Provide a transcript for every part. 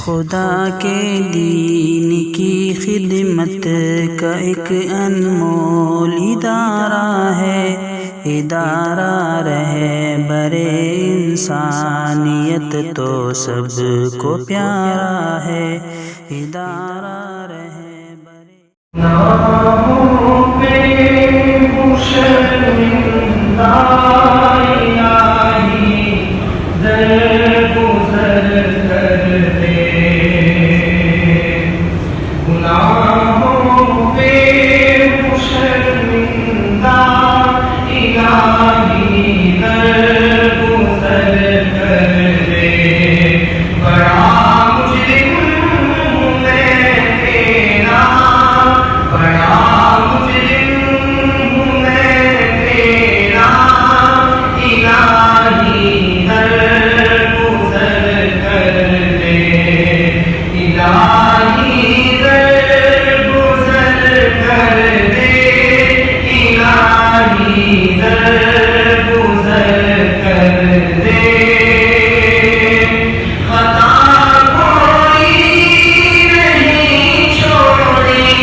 خدا کے دین کی خدمت کا ایک انمول ادارہ ہے، ادارہ رہبر انسانیت تو سب کو پیارا ہے، ادارہ رہبر ناموں پہ شرمندہ الہی درگزر کر دے، گناہوں پہ شرمندہ الہی درگزر کر دے، بڑا مجرم ہوں میں تیرا، بڑا مجرم ہوں میں تیرا، الہی درگزر کر دے، الہی درگزر کر دے، الہی درگزر کر دے، خطا کوئی نہیں چھوڑی،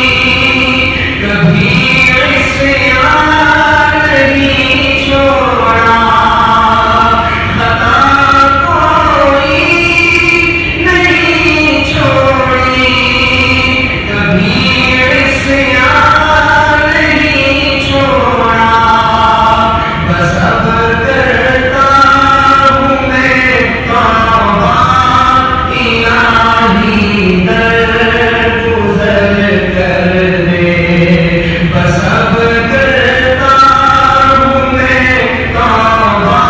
کبھی عصیان نہیں چھوڑا، خطا کوئی نہیں چھوڑی، کبھی عصیان نہیں چھوڑا، بس اب کرتا ہوں میں توبہ، الہی درگزر کر دے، بس اب کرتا ہوں میں توبہ،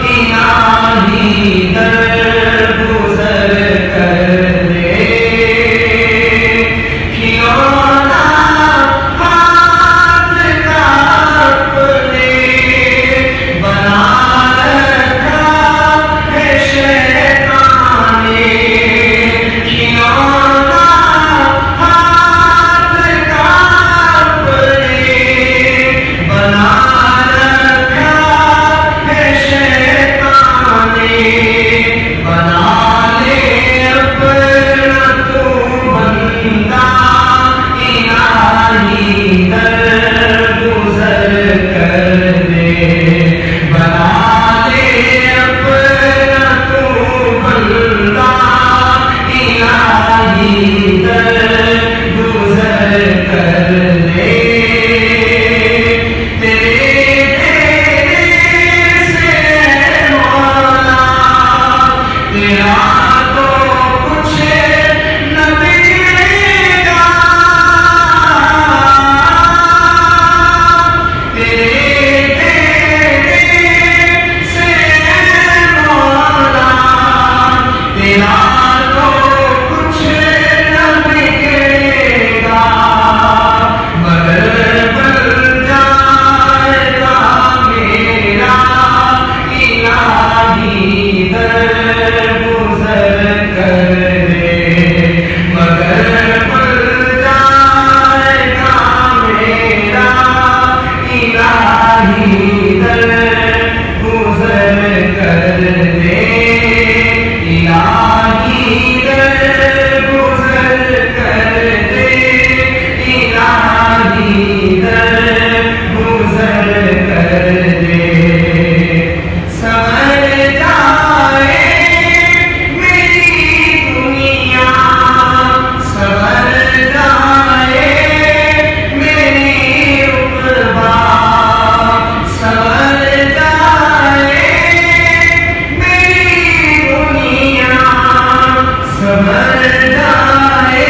الہی درگزر کر دے، کھلونا ہاتھ کا اپنے بنا رکھا ہے شیطان نے، کھلونا ہاتھ کا اپنے بنا رکھا ہے شیطان نے، بنا لے اپنا تو بندہ، الہی درگزر کر دے، بنا لے اپنا تو بندہ، الہی درگزر کر دے، تیرے دینے سے مولا تیرا تو کچھ نہ بگڑے گا، تیرے دینے سے مولا تیرا تو کچھ نہ بگڑے گا، مگر بن جائے گا میرا، الہی درگزر کر دے، مگر بن جائے گا میرا، الہی درگزر کر دے، الہی درگزر کر دے، الہی درگزر کر دے، سنور جائے میری دنیا، سنور جائے میری عقبہ، سنور جائے میری دنیا، سنور جائے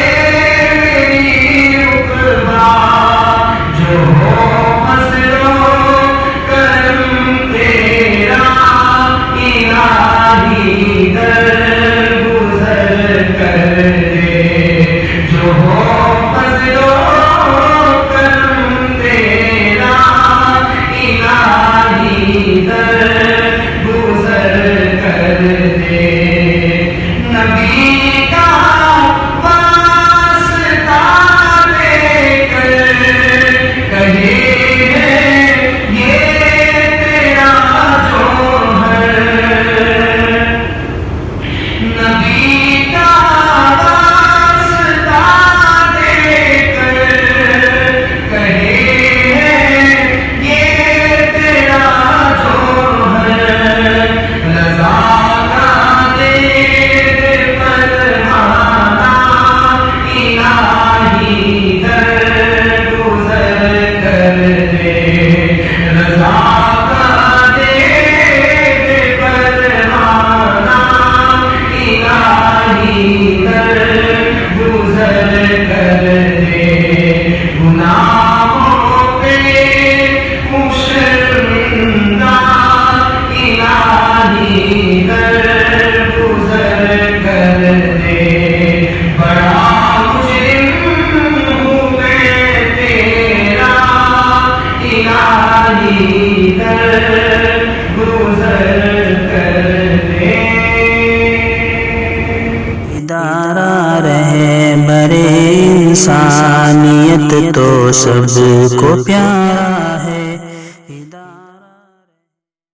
میری عقبہ، جو ہو فضل و کرم تیرا، الہی درگزر کر دے، جو ہو فضل و کرم تیرا، الہی درگزر کر دے، نبی کا واسطہ لے کر کہے ہے یہ تیرا جوہر، نبی کا واسطہ دے کر کہے ہیں یہ تیرا جوہر رضا کا دے پروانہ الہی در گزر کر دے رضا کا دے پروانہ الہی در گزر کر دے گناہوں پہ مشرمندہ الہی در گزر کر دے بڑا مجرم ہوں میں تیرا الہی در گزر کر دے ادارہ رہے برے انسانیت تو سب کو پیارا ہے.